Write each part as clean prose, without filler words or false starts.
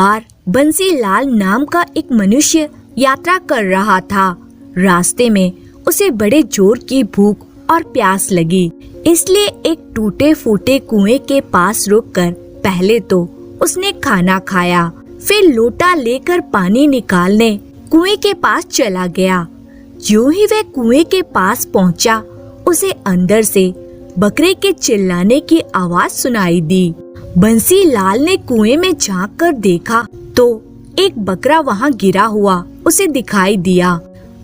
बार बंसीलाल नाम का एक मनुष्य यात्रा कर रहा था। रास्ते में उसे बड़े जोर की भूख और प्यास लगी, इसलिए एक टूटे फूटे कुएं के पास रुककर पहले तो उसने खाना खाया, फिर लोटा लेकर पानी निकालने कुएं के पास चला गया। ज्यों ही वह कुएं के पास पहुंचा, उसे अंदर से बकरे के चिल्लाने की आवाज सुनाई दी। बंसीलाल ने कुएं में झांक कर देखा तो एक बकरा वहां गिरा हुआ उसे दिखाई दिया।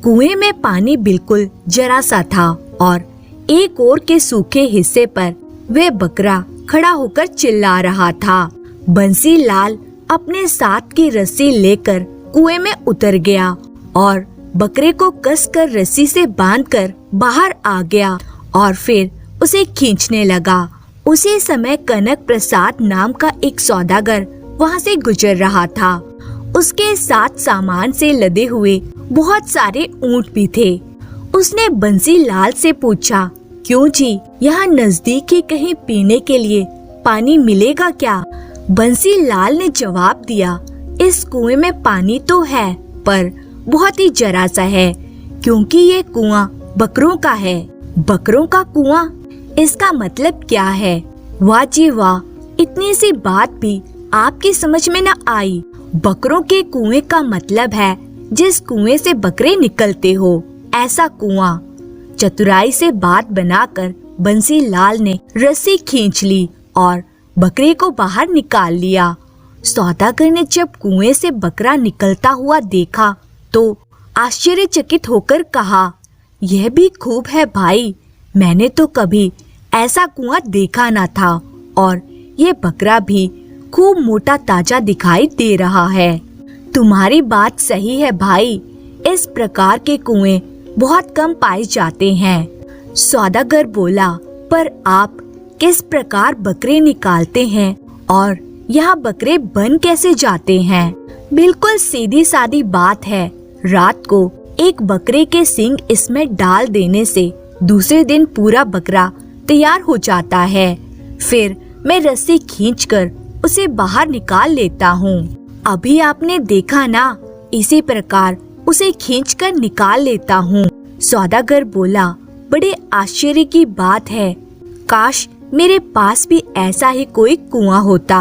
कुएं में पानी बिल्कुल जरा सा था और एक ओर के सूखे हिस्से पर वह बकरा खड़ा होकर चिल्ला रहा था। बंसीलाल अपने साथ की रस्सी लेकर कुएं में उतर गया और बकरे को कसकर रस्सी से बांधकर बाहर आ गया और फिर उसे खींचने लगा। उसी समय कनक प्रसाद नाम का एक सौदागर वहां से गुजर रहा था। उसके साथ सामान से लदे हुए बहुत सारे ऊंट भी थे। उसने बंसीलाल से पूछा, क्यों जी, यहाँ नजदीक ही कहीं पीने के लिए पानी मिलेगा क्या? बंसीलाल ने जवाब दिया, इस कुएं में पानी तो है, पर बहुत ही जरा सा है, क्योंकि ये कुआं बकरों का है। बकरों का कुआं? इसका मतलब क्या है? वाह जी वाह, इतनी सी बात भी आपकी समझ में न आई। बकरों के कुएं का मतलब है जिस कुएं से बकरे निकलते हो, ऐसा कुआं। चतुराई से बात बनाकर बंसीलाल ने रस्सी खींच ली और बकरे को बाहर निकाल लिया। सौदागर ने जब कुएं से बकरा निकलता हुआ देखा तो आश्चर्यचकित होकर कहा, यह भी खूब है भाई, मैंने तो कभी ऐसा कुआं देखा ना था और ये बकरा भी खूब मोटा ताजा दिखाई दे रहा है। तुम्हारी बात सही है भाई, इस प्रकार के कुएं बहुत कम पाए जाते हैं। सौदागर बोला, पर आप किस प्रकार बकरे निकालते हैं और यहाँ बकरे बन कैसे जाते हैं? बिल्कुल सीधी सादी बात है। रात को एक बकरे के सींग इसमें डाल देने से दूसरे दिन पूरा बकरा तैयार हो जाता है। फिर मैं रस्सी खींचकर उसे बाहर निकाल लेता हूँ। अभी आपने देखा ना, इसी प्रकार उसे खींचकर निकाल लेता हूँ। सौदागर बोला, बड़े आश्चर्य की बात है, काश मेरे पास भी ऐसा ही कोई कुआं होता।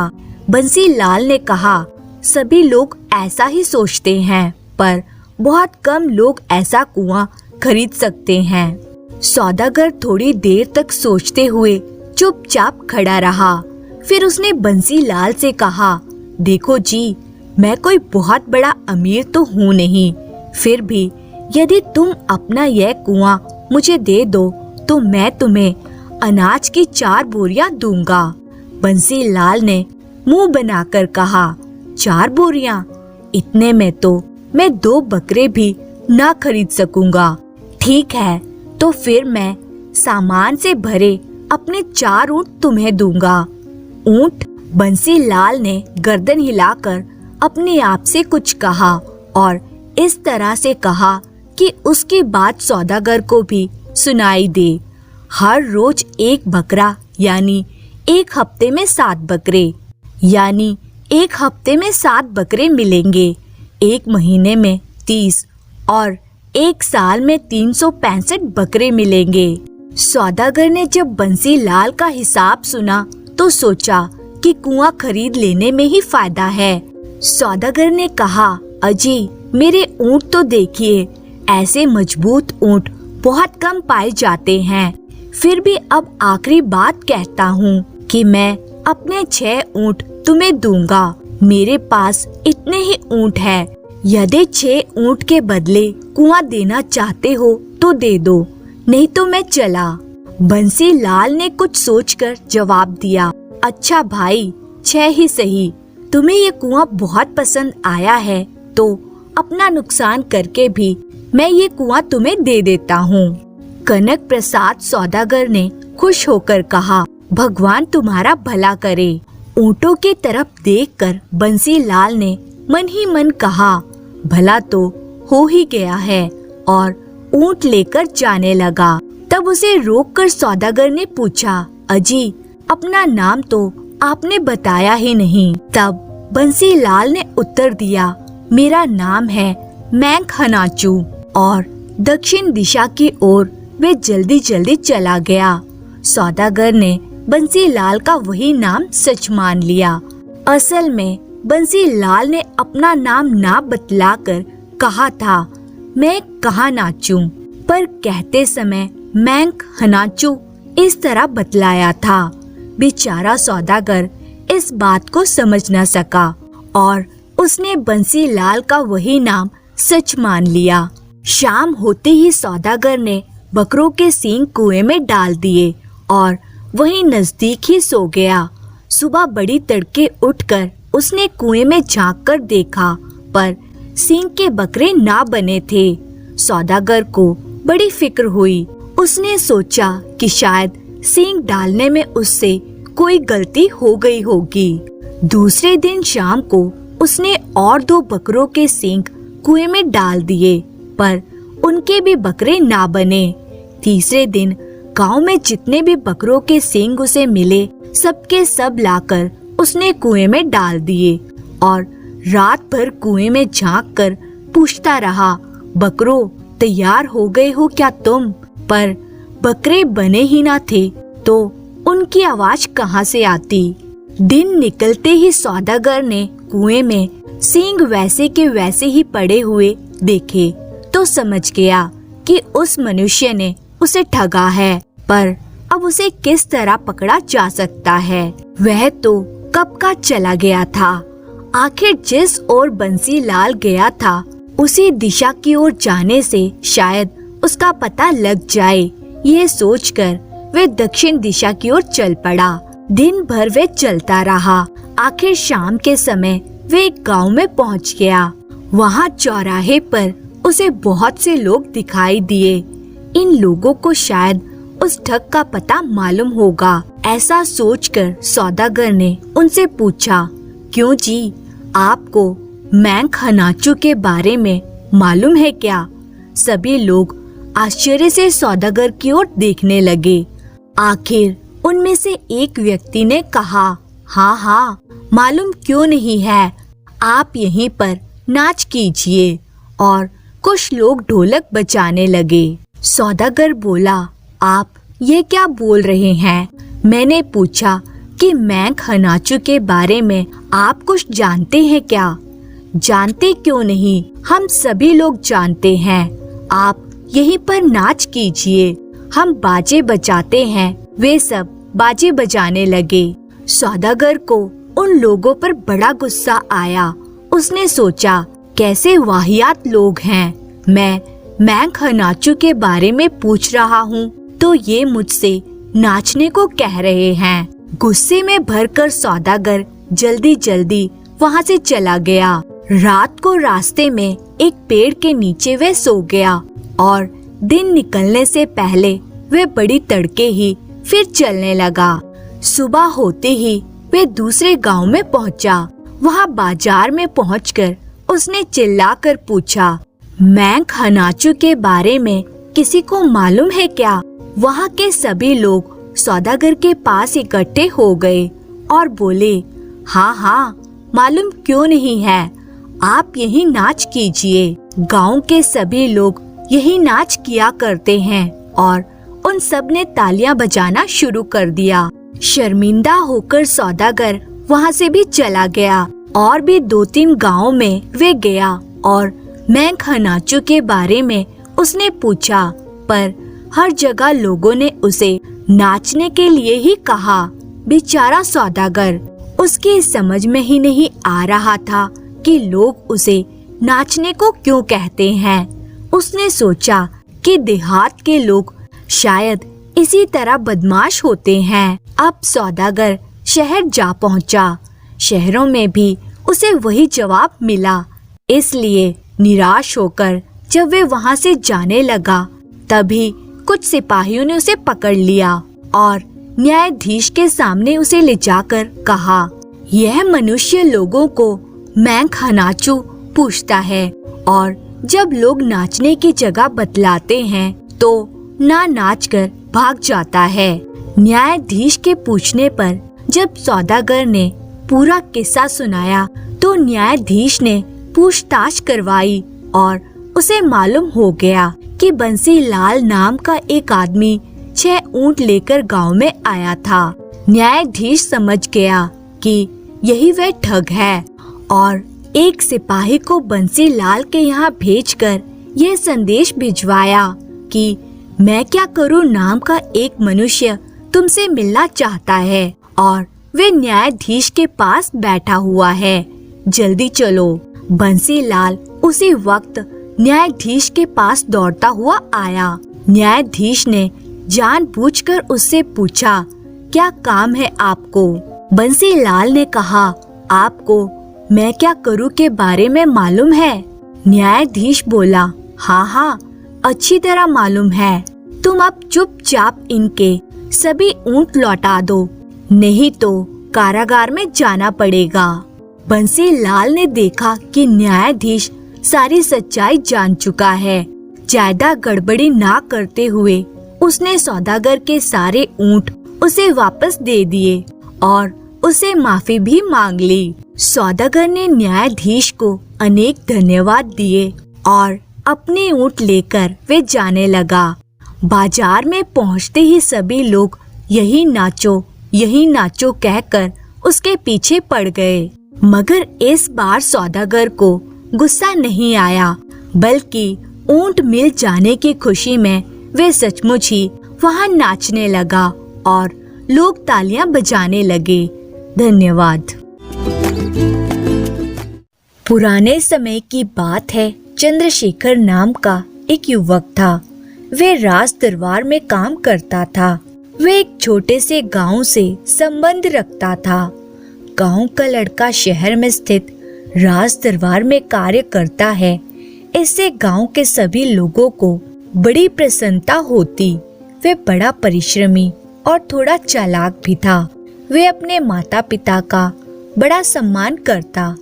बंसीलाल ने कहा, सभी लोग ऐसा ही सोचते हैं, पर बहुत कम लोग ऐसा कुआं खरीद सकते हैं। सौदागर थोड़ी देर तक सोचते हुए चुपचाप खड़ा रहा। फिर उसने बंसीलाल से कहा, देखो जी, मैं कोई बहुत बड़ा अमीर तो हूँ नहीं, फिर भी यदि तुम अपना यह कुआं मुझे दे दो तो मैं तुम्हें अनाज की 4 बोरियां दूंगा। बंसीलाल ने मुंह बनाकर कहा, 4 बोरियां? इतने में तो मैं 2 बकरे भी ना खरीद सकूंगा। ठीक है, तो फिर मैं सामान से भरे अपने 4 ऊंट तुम्हें दूंगा। ऊंट? बंसीलाल ने गर्दन हिलाकर अपने आप से कुछ कहा और इस तरह से कहा कि उसकी बात सौदागर को भी सुनाई दे। हर रोज 1 बकरा, यानी 1 हफ्ते में 7 बकरे, यानी 1 हफ्ते में 7 बकरे मिलेंगे। 1 महीने में 30 और 1 साल में 365 बकरे मिलेंगे। सौदागर ने जब बंसीलाल का हिसाब सुना तो सोचा कि कुआं खरीद लेने में ही फायदा है। सौदागर ने कहा, अजी, मेरे ऊंट तो देखिए, ऐसे मजबूत ऊंट बहुत कम पाए जाते हैं। फिर भी अब आखिरी बात कहता हूँ कि मैं अपने 6 ऊंट तुम्हें दूंगा। मेरे पास इतने ही ऊंट हैं। यदि 6 ऊंट के बदले कुआं देना चाहते हो तो दे दो, नहीं तो मैं चला। बंसीलाल ने कुछ सोचकर जवाब दिया, अच्छा भाई, 6 ही सही। तुम्हें ये कुआं बहुत पसंद आया है तो अपना नुकसान करके भी मैं ये कुआं तुम्हें दे देता हूँ। कनक प्रसाद सौदागर ने खुश होकर कहा, भगवान तुम्हारा भला करे। ऊँटों के तरफ देखकर बंसीलाल ने मन ही मन कहा, भला तो हो ही गया है, और ऊँट लेकर जाने लगा। तब उसे रोककर सौदागर ने पूछा, अजी, अपना नाम तो आपने बताया ही नहीं। तब बंसीलाल ने उत्तर दिया, मेरा नाम है मैंक हनाचू। और दक्षिण दिशा की ओर वे जल्दी जल्दी चला गया। सौदागर ने बंसीलाल का वही नाम सच मान लिया। असल में बंसीलाल ने अपना नाम ना बतलाकर कहा था, मैं कहाँ नाचूं, पर कहते समय मैंक हनाचू इस तरह बतलाया था। बेचारा सौदागर इस बात को समझ न सका और उसने बंसीलाल का वही नाम सच मान लिया। शाम होते ही सौदागर ने बकरों के सींग कुएं में डाल दिए और वहीं नजदीक ही सो गया। सुबह बड़ी तड़के उठकर उसने कुएं में झांककर देखा, पर सींग के बकरे ना बने थे। सौदागर को बड़ी फिक्र हुई। उसने सोचा कि शायद सींग डालने में उससे कोई गलती हो गई होगी। दूसरे दिन शाम को उसने और 2 बकरों के सींग कुएं में डाल दिए, पर उनके भी बकरे ना बने। तीसरे दिन गांव में जितने भी बकरों के सींग उसे मिले, सबके सब लाकर उसने कुएं में डाल दिए और रात भर कुएं में झांककर पूछता रहा, बकरों तैयार हो गए हो क्या तुम? पर बकरे बने ही ना थे तो उनकी आवाज कहाँ से आती। दिन निकलते ही सौदागर ने कुएं में सींग वैसे के वैसे ही पड़े हुए देखे तो समझ गया कि उस मनुष्य ने उसे ठगा है, पर अब उसे किस तरह पकड़ा जा सकता है। वह तो कब का चला गया था। आखिर जिस ओर बंसीलाल गया था उसी दिशा की ओर जाने से शायद उसका पता लग जाए। ये सोचकर वे दक्षिण दिशा की ओर चल पड़ा। दिन भर वे चलता रहा। आखिर शाम के समय वे एक गांव में पहुंच गया। वहां चौराहे पर उसे बहुत से लोग दिखाई दिए। इन लोगों को शायद उस ठग का पता मालूम होगा। ऐसा सोचकर सौदागर ने उनसे पूछा, क्यों जी, आपको मैंक हनाचू के बारे में मालूम है क्या? सभी लोग आश्चर्य से सौदागर की ओर देखने लगे। आखिर उनमें से एक व्यक्ति ने कहा, हाँ हाँ, मालूम क्यों नहीं है, आप यहीं पर नाच कीजिए। और कुछ लोग ढोलक बजाने लगे। सौदागर बोला, आप ये क्या बोल रहे हैं? मैंने पूछा कि मैंक हनाचू के बारे में आप कुछ जानते हैं क्या? जानते क्यों नहीं, हम सभी लोग जानते हैं। आप यहीं पर नाच कीजिए, हम बाजे बजाते हैं। वे सब बाजे बजाने लगे। सौदागर को उन लोगों पर बड़ा गुस्सा आया। उसने सोचा, कैसे वाहियात लोग हैं। मैं मैंक हनाचू के बारे में पूछ रहा हूँ तो ये मुझसे नाचने को कह रहे हैं। गुस्से में भरकर सौदागर जल्दी जल्दी वहाँ से चला गया। रात को रास्ते में एक पेड़ के नीचे वह सो गया और दिन निकलने से पहले वह बड़ी तड़के ही फिर चलने लगा। सुबह होते ही वह दूसरे गांव में पहुंचा। वहाँ बाजार में पहुंचकर उसने चिल्लाकर पूछा, मैंक हनाचू के बारे में किसी को मालूम है क्या? वहाँ के सभी लोग सौदागर के पास इकट्ठे हो गए और बोले, हाँ हाँ, मालूम क्यों नहीं है, आप यही नाच कीजिए। गांव के सभी लोग यही नाच किया करते हैं। और उन सब ने तालियां बजाना शुरू कर दिया। शर्मिंदा होकर सौदागर वहाँ से भी चला गया और भी 2-3 गाँव में वे गया और मैंक हनाचू के बारे में उसने पूछा, पर हर जगह लोगों ने उसे नाचने के लिए ही कहा। बेचारा सौदागर, उसकी समझ में ही नहीं आ रहा था कि लोग उसे नाचने को क्यों कहते हैं। उसने सोचा कि देहात के लोग शायद इसी तरह बदमाश होते हैं। अब सौदागर शहर जा पहुंचा। शहरों में भी उसे वही जवाब मिला। इसलिए निराश होकर जब वे वहां से जाने लगा, तभी कुछ सिपाहियों ने उसे पकड़ लिया और न्यायाधीश के सामने उसे ले जाकर कहा, यह मनुष्य लोगों को मैंक हनाचू पूछता है और जब लोग नाचने की जगह बतलाते हैं तो ना नाचकर भाग जाता है। न्यायाधीश के पूछने पर जब सौदागर ने पूरा किस्सा सुनाया तो न्यायाधीश ने पूछताछ करवाई और उसे मालूम हो गया कि बंसीलाल नाम का एक आदमी 6 ऊंट लेकर गांव में आया था। न्यायाधीश समझ गया कि यही वह ठग है और एक सिपाही को बंसीलाल के यहाँ भेजकर यह संदेश भिजवाया कि मैं क्या करूं नाम का एक मनुष्य तुमसे मिलना चाहता है और वे न्यायाधीश के पास बैठा हुआ है, जल्दी चलो। बंसीलाल उसी वक्त न्यायाधीश के पास दौड़ता हुआ आया। न्यायाधीश ने जानबूझकर उससे पूछा, क्या काम है आपको? बंसीलाल ने कहा, आपको मैं क्या करूं के बारे में मालूम है? न्यायाधीश बोला, हाँ, अच्छी तरह मालूम है। तुम अब चुपचाप इनके सभी ऊंट लौटा दो, नहीं तो कारागार में जाना पड़ेगा। बंसीलाल ने देखा कि न्यायाधीश सारी सच्चाई जान चुका है। ज्यादा गड़बड़ी ना करते हुए उसने सौदागर के सारे ऊंट उसे वापस दे दिए और उसे माफी भी मांग ली। सौदागर ने न्यायाधीश को अनेक धन्यवाद दिए और अपने ऊंट लेकर वे जाने लगा। बाजार में पहुंचते ही सभी लोग यही नाचो कहकर उसके पीछे पड़ गए, मगर इस बार सौदागर को गुस्सा नहीं आया, बल्कि ऊंट मिल जाने की खुशी में वे सचमुच ही वहां नाचने लगा और लोग तालियां बजाने लगे। धन्यवाद। पुराने समय की बात है। चंद्रशेखर नाम का एक युवक था। वे राज दरबार में काम करता था। वे एक छोटे से गांव से संबंध रखता था। गांव का लड़का शहर में स्थित राज दरबार में कार्य करता है। इससे गांव के सभी लोगों को बड़ी प्रसन्नता होती। वे बड़ा परिश्रमी और थोड़ा चालाक भी था। वे अपने माता पिता का बड़ा सम्मान करता,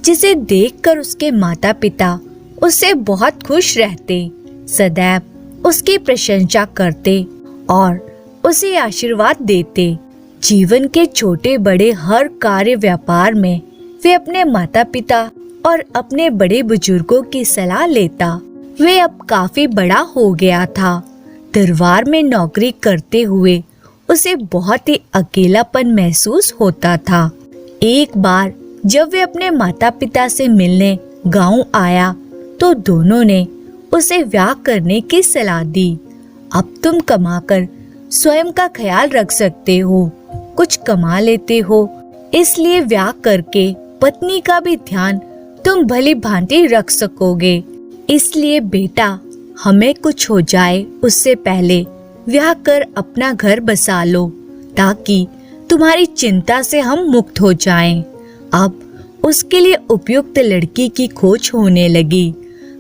जिसे देखकर उसके माता पिता उससे बहुत खुश रहते, सदैव उसकी प्रशंसा करते और उसे आशीर्वाद देते। जीवन के छोटे बड़े हर कार्य व्यापार में वे अपने माता पिता और अपने बड़े बुजुर्गों की सलाह लेता। वे अब काफी बड़ा हो गया था। दरबार में नौकरी करते हुए उसे बहुत ही अकेलापन महसूस होता था। एक बार जब वे अपने माता पिता से मिलने गांव आया तो दोनों ने उसे ब्याह करने की सलाह दी। अब तुम कमाकर स्वयं का ख्याल रख सकते हो, कुछ कमा लेते हो, इसलिए ब्याह करके पत्नी का भी ध्यान तुम भली भांति रख सकोगे। इसलिए बेटा, हमें कुछ हो जाए उससे पहले ब्याह कर अपना घर बसा लो, ताकि तुम्हारी चिंता से हम मुक्त हो जाएं। अब उसके लिए उपयुक्त लड़की की खोज होने लगी।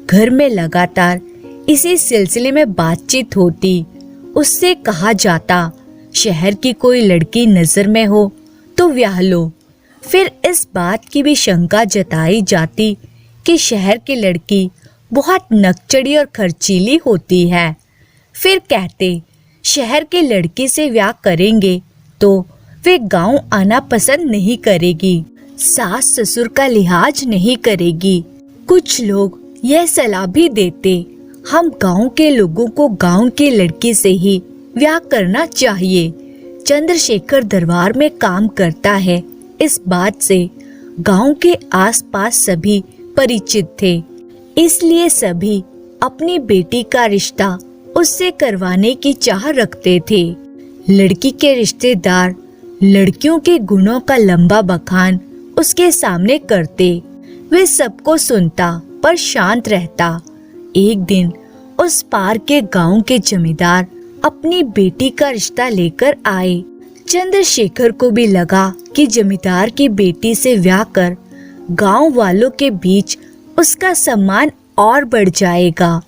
घर में लगातार इसी सिलसिले में बातचीत होती। उससे कहा जाता, शहर की कोई लड़की नजर में हो तो ब्याह लो। फिर इस बात की भी शंका जताई जाती कि शहर की लड़की बहुत नकचड़ी और खर्चीली होती है। फिर कहते, शहर की लड़की से ब्याह करेंगे तो वे गांव आना पसंद नहीं करेगी, सास ससुर का लिहाज नहीं करेगी। कुछ लोग यह सलाह भी देते, हम गांव के लोगों को गांव की लड़की से ही ब्याह करना चाहिए। चंद्रशेखर दरबार में काम करता है, इस बात से गांव के आसपास सभी परिचित थे। इसलिए सभी अपनी बेटी का रिश्ता उससे करवाने की चाह रखते थे। लड़की के रिश्तेदार लड़कियों के गुणों का लंबा बखान उसके सामने करते। वे सबको सुनता पर शांत रहता। एक दिन उस पार के गांव के जमींदार अपनी बेटी का रिश्ता लेकर आए। चंद्रशेखर को भी लगा कि जमींदार की बेटी से ब्याह कर गांव वालों के बीच उसका सम्मान और बढ़ जाएगा।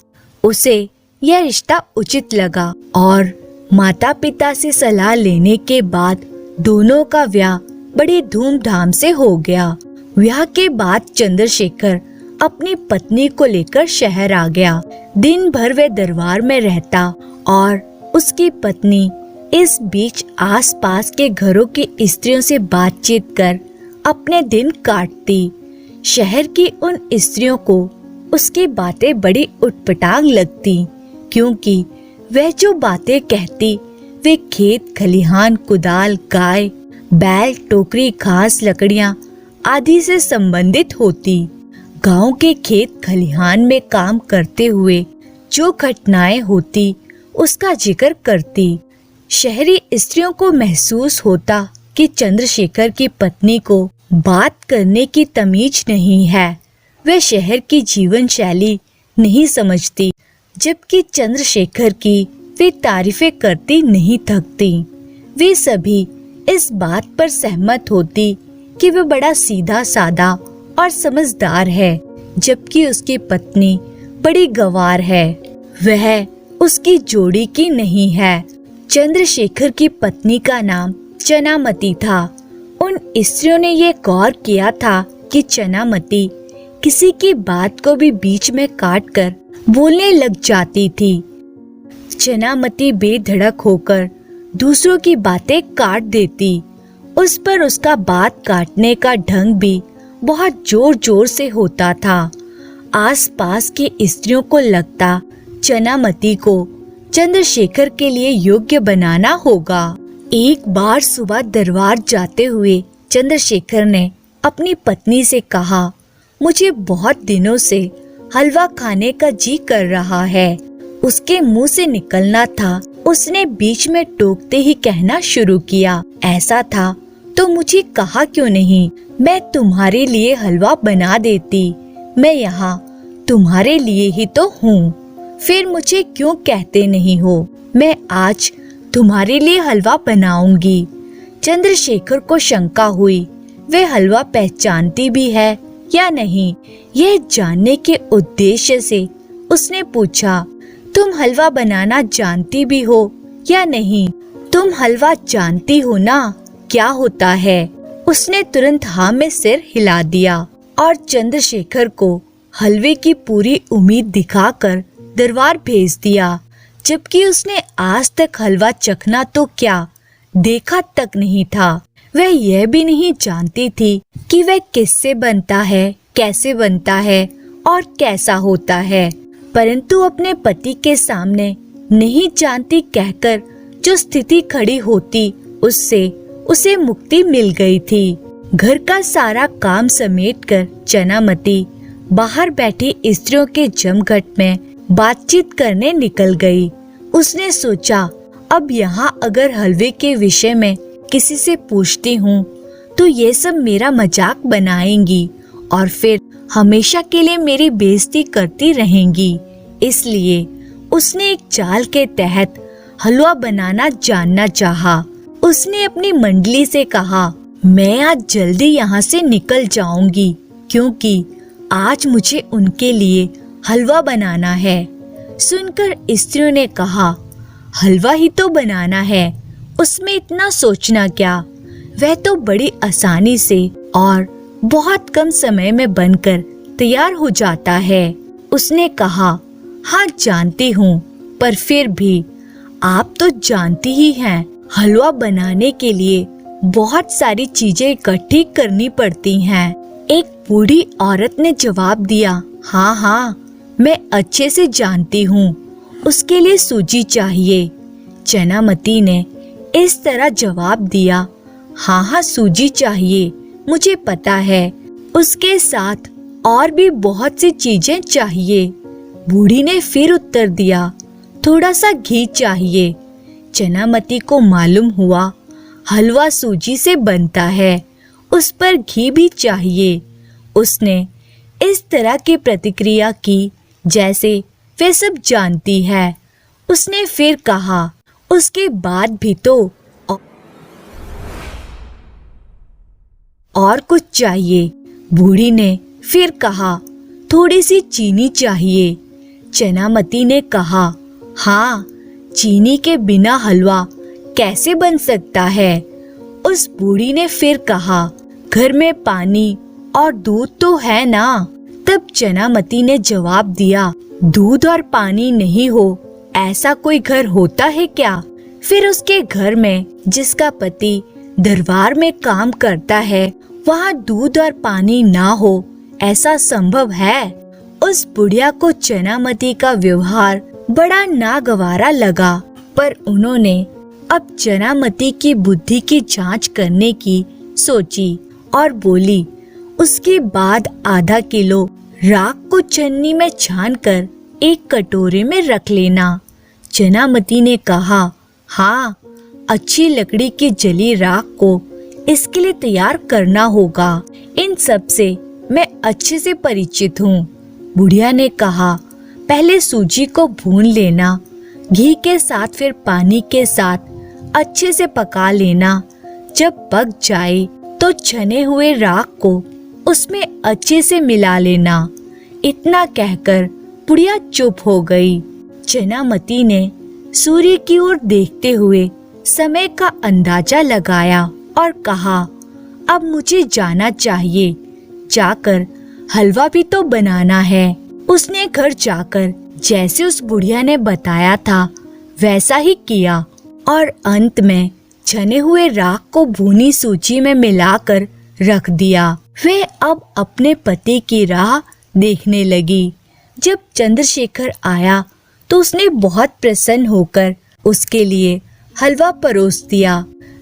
उसे यह रिश्ता उचित लगा और माता पिता से सलाह लेने के बाद दोनों का ब्याह बड़ी धूमधाम से हो गया। ब्याह के बाद चंद्रशेखर अपनी पत्नी को लेकर शहर आ गया। दिन भर वह दरबार में रहता और उसकी पत्नी इस बीच आसपास के घरों की स्त्रियों से बातचीत कर अपने दिन काटती। शहर की उन स्त्रियों को उसकी बातें बड़ी उटपटांग लगती, क्योंकि वह जो बातें कहती वे खेत खलिहान, कुदाल, गाय, बैल, टोकरी, घास, लकड़ियां आदि से संबंधित होती। गांव के खेत खलिहान में काम करते हुए जो घटनाएं होती उसका जिक्र करती। शहरी स्त्रियों को महसूस होता कि चंद्रशेखर की पत्नी को बात करने की तमीज नहीं है, वे शहर की जीवन शैली नहीं समझती, जबकि चंद्रशेखर की वे तारीफें करती नहीं थकती। वे सभी इस बात पर सहमत होती कि वह बड़ा सीधा साधा और समझदार है, जबकि उसकी पत्नी बड़ी गंवार है, वह उसकी जोड़ी की नहीं है। चंद्रशेखर की पत्नी का नाम चनामती था। उन स्त्रियों ने ये गौर किया था कि चनामती किसी की बात को भी बीच में काटकर बोलने लग जाती थी। चनामती बेधड़क होकर दूसरों की बातें काट देती। उस पर उसका बात काटने का ढंग भी बहुत जोर जोर से होता था। आसपास की स्त्रियों को लगता चनामती को चंद्रशेखर के लिए योग्य बनाना होगा। एक बार सुबह दरबार जाते हुए चंद्रशेखर ने अपनी पत्नी से कहा, मुझे बहुत दिनों से हलवा खाने का जी कर रहा है। उसके मुंह से निकलना था, उसने बीच में टोकते ही कहना शुरू किया, ऐसा था तो मुझे कहा क्यों नहीं, मैं तुम्हारे लिए हलवा बना देती। मैं यहाँ तुम्हारे लिए ही तो हूँ, फिर मुझे क्यों कहते नहीं हो। मैं आज तुम्हारे लिए हलवा बनाऊंगी। चंद्रशेखर को शंका हुई, वे हलवा पहचानती भी है या नहीं। यह जानने के उद्देश्य से उसने पूछा, तुम हलवा बनाना जानती भी हो या नहीं? तुम हलवा जानती हो ना, क्या होता है? उसने तुरंत हाँ में सिर हिला दिया और चंद्रशेखर को हलवे की पूरी उम्मीद दिखाकर दरबार भेज दिया, जबकि उसने आज तक हलवा चखना तो क्या देखा तक नहीं था। वह यह भी नहीं जानती थी कि वह किससे बनता है, कैसे बनता है और कैसा होता है, परंतु अपने पति के सामने नहीं जानती कहकर जो स्थिति खड़ी होती उससे उसे मुक्ति मिल गई थी। घर का सारा काम समेटकर चनामती बाहर बैठी स्त्रियों के जमघट में बातचीत करने निकल गई। उसने सोचा, अब यहाँ अगर हलवे के विषय में किसी से पूछती हूँ तो ये सब मेरा मजाक बनाएंगी और फिर हमेशा के लिए मेरी बेइज्जती करती रहेंगी। इसलिए उसने एक चाल के तहत हलवा बनाना जानना चाहा। उसने अपनी मंडली से कहा, मैं आज जल्दी यहाँ से निकल जाऊंगी, क्योंकि आज मुझे उनके लिए हलवा बनाना है। सुनकर स्त्रियों ने कहा, हलवा ही तो बनाना है, उसमें इतना सोचना क्या, वह तो बड़ी आसानी से और बहुत कम समय में बनकर तैयार हो जाता है। उसने कहा, हाँ जानती हूँ, पर फिर भी आप तो जानती ही हैं, हलवा बनाने के लिए बहुत सारी चीजें इकट्ठी करनी पड़ती हैं। एक बूढ़ी औरत ने जवाब दिया, हाँ हाँ मैं अच्छे से जानती हूँ, उसके लिए सूजी चाहिए। चनामती ने इस तरह जवाब दिया, हाँ हाँ सूजी चाहिए, मुझे पता है, उसके साथ और भी बहुत सी चीजें चाहिए। बूढ़ी ने फिर उत्तर दिया, थोड़ा सा घी चाहिए। चनामती को मालूम हुआ हलवा सूजी से बनता है, उस पर घी भी चाहिए। उसने इस तरह की प्रतिक्रिया की जैसे वे सब जानती है। उसने फिर कहा, उसके बाद भी तो और कुछ चाहिए। बूढ़ी ने फिर कहा, थोड़ी सी चीनी चाहिए। चनामती ने कहा, हाँ चीनी के बिना हलवा कैसे बन सकता है। उस बूढ़ी ने फिर कहा, घर में पानी और दूध तो है ना। तब चनामती ने जवाब दिया, दूध और पानी नहीं हो ऐसा कोई घर होता है क्या? फिर उसके घर में जिसका पति दरबार में काम करता है वहाँ दूध और पानी ना हो, ऐसा संभव है? उस बुढ़िया को चनामती का व्यवहार बड़ा नागवारा लगा, पर उन्होंने अब चनामती की बुद्धि की जांच करने की सोची और बोली, उसके बाद आधा किलो राख को छन्नी में छानकर एक कटोरे में रख लेना। चनामती ने कहा, हाँ, अच्छी लकड़ी की जली राख को इसके लिए तैयार करना होगा। इन सब से मैं अच्छे से परिचित हूँ। बुढ़िया ने कहा, पहले सूजी को भून लेना, घी के साथ फिर पानी के साथ अच्छे से पका लेना। जब पक जाए तो छने हुए राख को उसमें अच्छे से मिला लेना। इतना कहकर बुढ़िया चुप हो गई। चनामती ने सूर्य की ओर देखते हुए समय का अंदाजा लगाया और कहा, अब मुझे जाना चाहिए, जाकर हलवा भी तो बनाना है। उसने घर जाकर जैसे उस बुढ़िया ने बताया था वैसा ही किया और अंत में छने हुए राख को भुनी सूजी में मिलाकर रख दिया। वे अब अपने पति की राह देखने लगी। जब चंद्रशेखर आया तो उसने बहुत प्रसन्न होकर उसके लिए हलवा परोस दिया।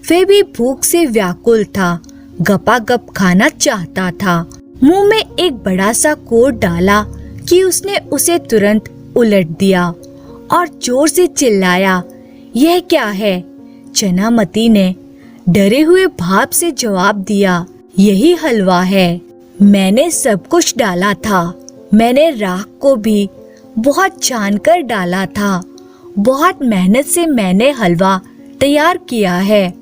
वे भी भूख से व्याकुल था, गपागप खाना चाहता था। मुंह में एक बड़ा सा कोट डाला कि उसने उसे तुरंत उलट दिया और जोर से चिल्लाया, यह क्या है? चनामती ने डरे हुए भाव से जवाब दिया, यही हलवा है। मैंने सब कुछ डाला था। मैंने राख को भी बहुत छानकर डाला था। बहुत मेहनत से मैंने हलवा तैयार किया है।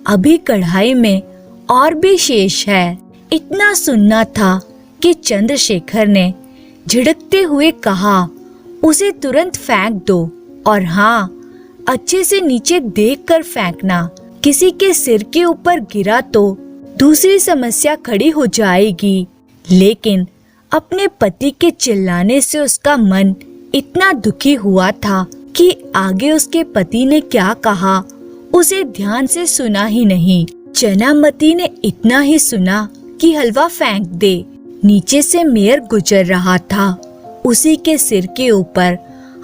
अभी कढ़ाई में और भी शेष है। इतना सुनना था कि चंद्रशेखर ने झिड़कते हुए कहा, उसे तुरंत फेंक दो और हाँ, अच्छे से नीचे देखकर फेंकना। किसी के सिर के ऊपर गिरा तो दूसरी समस्या खड़ी हो जाएगी। लेकिन अपने पति के चिल्लाने से उसका मन इतना दुखी हुआ था कि आगे उसके पति ने क्या कहा उसे ध्यान से सुना ही नहीं। चनामती ने इतना ही सुना कि हलवा फेंक दे। नीचे से मेयर गुजर रहा था। उसी के सिर के ऊपर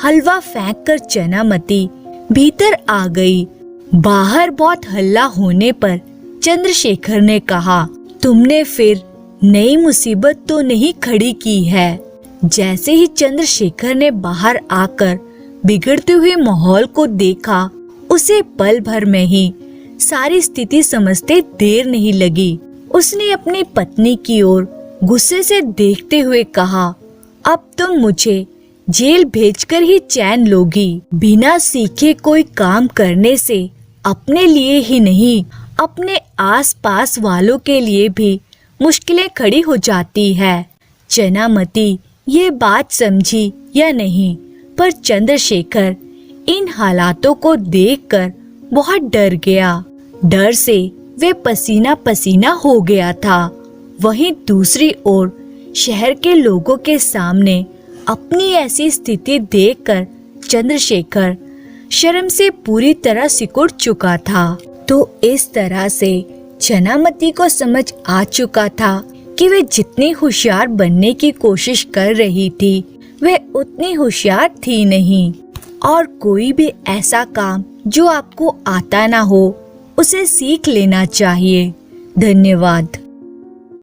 हलवा फेंककर चनामती भीतर आ गई। बाहर बहुत हल्ला होने पर चंद्रशेखर ने कहा, तुमने फिर नई मुसीबत तो नहीं खड़ी की है? जैसे ही चंद्रशेखर ने बाहर आकर बिगड़ते हुए माहौल को देखा, उसे पल भर में ही सारी स्थिति समझते देर नहीं लगी। उसने अपनी पत्नी की ओर गुस्से से देखते हुए कहा, अब तुम मुझे जेल भेजकर ही चैन लोगी। बिना सीखे कोई काम करने से अपने लिए ही नहीं, अपने आसपास वालों के लिए भी मुश्किलें खड़ी हो जाती है। चनामती ये बात समझी या नहीं, पर चंद्रशेखर इन हालातों को देखकर बहुत डर गया। डर से वे पसीना पसीना हो गया था। वहीं दूसरी ओर शहर के लोगों के सामने अपनी ऐसी स्थिति देखकर चंद्रशेखर शर्म से पूरी तरह सिकुड़ चुका था। तो इस तरह से चनामती को समझ आ चुका था कि वे जितनी होशियार बनने की कोशिश कर रही थी, वे उतनी होशियार थी नहीं। और कोई भी ऐसा काम जो आपको आता ना हो, उसे सीख लेना चाहिए। धन्यवाद।